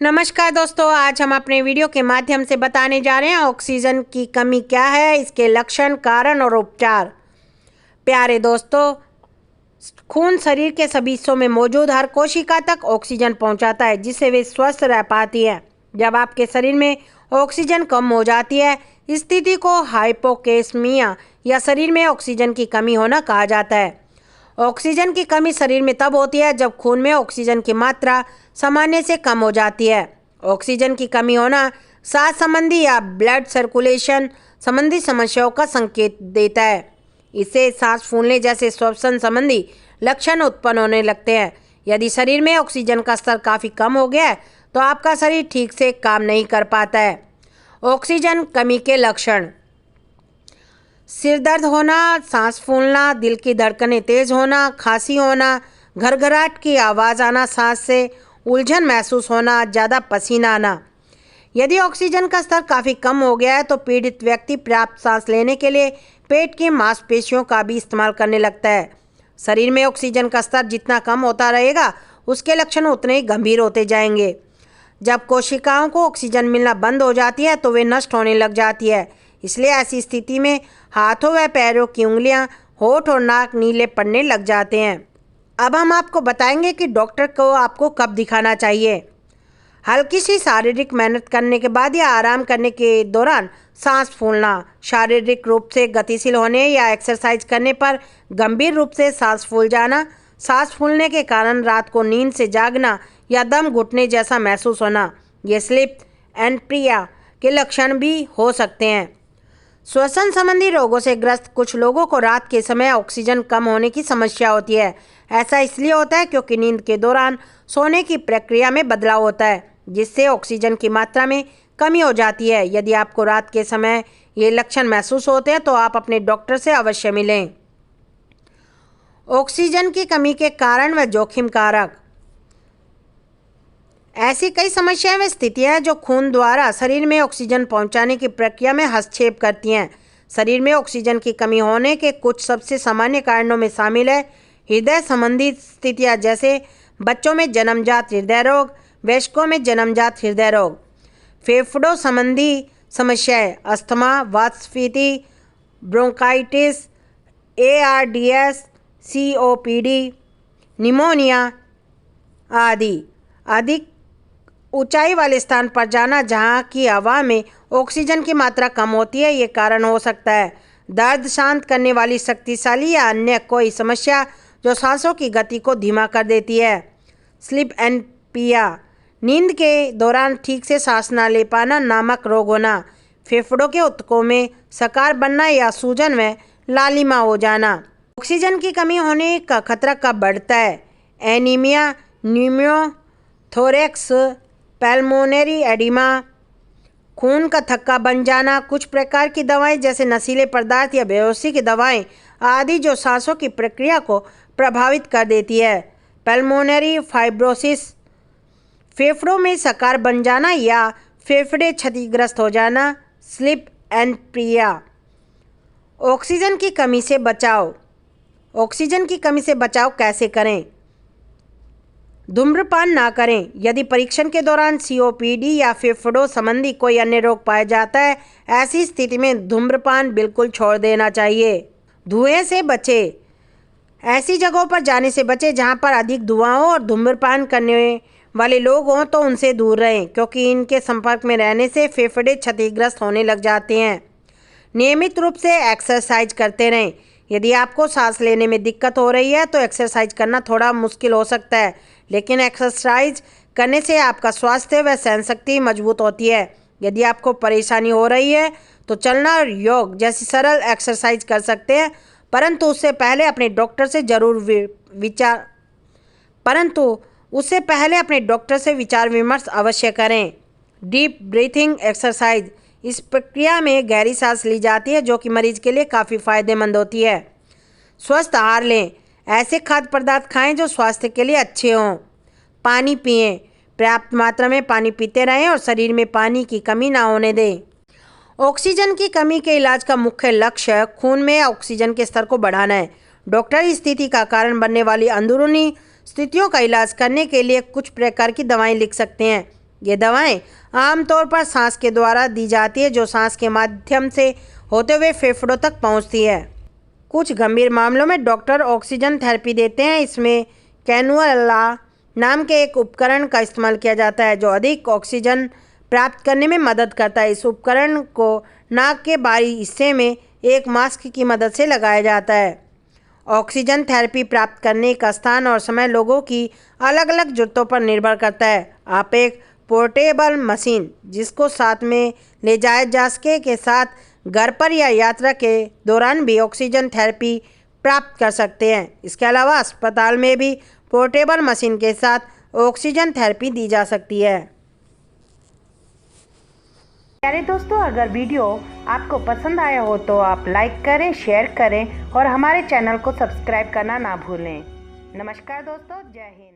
नमस्कार दोस्तों, आज हम अपने वीडियो के माध्यम से बताने जा रहे हैं ऑक्सीजन की कमी क्या है, इसके लक्षण, कारण और उपचार। प्यारे दोस्तों, खून शरीर के सभी हिस्सों में मौजूद हर कोशिका तक ऑक्सीजन पहुंचाता है, जिससे वे स्वस्थ रह पाती है। जब आपके शरीर में ऑक्सीजन कम हो जाती है, इस स्थिति को हाइपोकैस्मिया या शरीर में ऑक्सीजन की कमी होना कहा जाता है। ऑक्सीजन की कमी शरीर में तब होती है जब खून में ऑक्सीजन की मात्रा सामान्य से कम हो जाती है। ऑक्सीजन की कमी होना सांस संबंधी या ब्लड सर्कुलेशन संबंधी समस्याओं का संकेत देता है। इससे सांस फूलने जैसे श्वसन संबंधी लक्षण उत्पन्न होने लगते हैं। यदि शरीर में ऑक्सीजन का स्तर काफ़ी कम हो गया है तो आपका शरीर ठीक से काम नहीं कर पाता है। ऑक्सीजन कमी के लक्षण: सिर दर्द होना, सांस फूलना, दिल की धड़कनें तेज होना, खांसी होना, घरघराहट की आवाज़ आना, सांस से उलझन महसूस होना, ज़्यादा पसीना आना। यदि ऑक्सीजन का स्तर काफ़ी कम हो गया है तो पीड़ित व्यक्ति पर्याप्त सांस लेने के लिए पेट की मांसपेशियों का भी इस्तेमाल करने लगता है। शरीर में ऑक्सीजन का स्तर जितना कम होता रहेगा, उसके लक्षण उतने ही गंभीर होते जाएंगे। जब कोशिकाओं को ऑक्सीजन मिलना बंद हो जाती है तो वे नष्ट होने लग जाती है। इसलिए ऐसी स्थिति में हाथों व पैरों की उंगलियां, होठ और नाक नीले पड़ने लग जाते हैं। अब हम आपको बताएंगे कि डॉक्टर को आपको कब दिखाना चाहिए। हल्की सी शारीरिक मेहनत करने के बाद या आराम करने के दौरान सांस फूलना, शारीरिक रूप से गतिशील होने या एक्सरसाइज करने पर गंभीर रूप से सांस फूल जाना, सांस फूलने के कारण रात को नींद से जागना या दम घुटने जैसा महसूस होना, ये स्लीप एनप्निया के लक्षण भी हो सकते हैं। श्वसन संबंधी रोगों से ग्रस्त कुछ लोगों को रात के समय ऑक्सीजन कम होने की समस्या होती है। ऐसा इसलिए होता है क्योंकि नींद के दौरान सोने की प्रक्रिया में बदलाव होता है, जिससे ऑक्सीजन की मात्रा में कमी हो जाती है। यदि आपको रात के समय ये लक्षण महसूस होते हैं तो आप अपने डॉक्टर से अवश्य मिलें। ऑक्सीजन की कमी के कारण व जोखिम कारक: ऐसी कई समस्याएं व स्थितियां हैं जो खून द्वारा शरीर में ऑक्सीजन पहुंचाने की प्रक्रिया में हस्तक्षेप करती हैं। शरीर में ऑक्सीजन की कमी होने के कुछ सबसे सामान्य कारणों में शामिल है हृदय संबंधी स्थितियां, जैसे बच्चों में जन्मजात हृदय रोग, वयस्कों में जन्मजात हृदय रोग, फेफड़ों संबंधी समस्याएं, अस्थमा, वातस्फीति, ब्रोंकाइटिस, ARDS, COPD, निमोनिया आदि। अधिक ऊंचाई वाले स्थान पर जाना जहां की हवा में ऑक्सीजन की मात्रा कम होती है, ये कारण हो सकता है। दर्द शांत करने वाली शक्तिशाली या अन्य कोई समस्या जो सांसों की गति को धीमा कर देती है। स्लीप एनपिया, नींद के दौरान ठीक से सांस न ले पाना, नामक रोग होना, फेफड़ों के ऊतकों में सकार बनना या सूजन व लालिमा हो जाना। ऑक्सीजन की कमी होने का खतरा कब बढ़ता है? एनीमिया, न्यूमोथोरैक्स, पल्मोनरी एडिमा, खून का थक्का बन जाना, कुछ प्रकार की दवाएं जैसे नशीले पदार्थ या बेहोशी की दवाएं आदि जो सांसों की प्रक्रिया को प्रभावित कर देती है। पल्मोनरी फाइब्रोसिस, फेफड़ों में सकार बन जाना या फेफड़े क्षतिग्रस्त हो जाना। स्लीप एनप्निया। ऑक्सीजन की कमी से बचाव: ऑक्सीजन की कमी से बचाव कैसे करें? धूम्रपान ना करें। यदि परीक्षण के दौरान COPD या फेफड़ों संबंधी कोई अन्य रोग पाया जाता है, ऐसी स्थिति में धूम्रपान बिल्कुल छोड़ देना चाहिए। धुएं से बचें: ऐसी जगहों पर जाने से बचें जहां पर अधिक धुआं हो और धूम्रपान करने वाले लोग हों तो उनसे दूर रहें, क्योंकि इनके संपर्क में रहने से फेफड़े क्षतिग्रस्त होने लग जाते हैं। नियमित रूप से एक्सरसाइज करते रहें। यदि आपको सांस लेने में दिक्कत हो रही है तो एक्सरसाइज करना थोड़ा मुश्किल हो सकता है, लेकिन एक्सरसाइज करने से आपका स्वास्थ्य व सहनशक्ति मजबूत होती है। यदि आपको परेशानी हो रही है तो चलना और योग जैसी सरल एक्सरसाइज कर सकते हैं, परंतु उससे पहले अपने डॉक्टर से विचार विमर्श अवश्य करें। डीप ब्रीथिंग एक्सरसाइज, इस प्रक्रिया में गहरी सांस ली जाती है जो कि मरीज के लिए काफ़ी फायदेमंद होती है। स्वस्थ आहार लें: ऐसे खाद्य पदार्थ खाएं जो स्वास्थ्य के लिए अच्छे हों। पानी पिएं: पर्याप्त मात्रा में पानी पीते रहें और शरीर में पानी की कमी ना होने दें। ऑक्सीजन की कमी के इलाज का मुख्य लक्ष्य खून में ऑक्सीजन के स्तर को बढ़ाना है। डॉक्टर इस स्थिति का कारण बनने वाली अंदरूनी स्थितियों का इलाज करने के लिए कुछ प्रकार की दवाएं लिख सकते हैं। ये दवाएं आमतौर पर सांस के द्वारा दी जाती है, जो सांस के माध्यम से होते हुए फेफड़ों तक पहुंचती है। कुछ गंभीर मामलों में डॉक्टर ऑक्सीजन थेरेपी देते हैं। इसमें कैनुला नाम के एक उपकरण का इस्तेमाल किया जाता है, जो अधिक ऑक्सीजन प्राप्त करने में मदद करता है। इस उपकरण को नाक के बाहरी हिस्से में एक मास्क की मदद से लगाया जाता है। ऑक्सीजन थेरेपी प्राप्त करने का स्थान और समय लोगों की अलग अलग जरूरतों पर निर्भर करता है। आप एक पोर्टेबल मशीन, जिसको साथ में ले जाया जा सके, के साथ घर पर या यात्रा के दौरान भी ऑक्सीजन थेरेपी प्राप्त कर सकते हैं। इसके अलावा अस्पताल में भी पोर्टेबल मशीन के साथ ऑक्सीजन थेरेपी दी जा सकती है। प्यारे दोस्तों, अगर वीडियो आपको पसंद आया हो तो आप लाइक करें, शेयर करें और हमारे चैनल को सब्सक्राइब करना ना भूलें। नमस्कार दोस्तों, जय हिंद।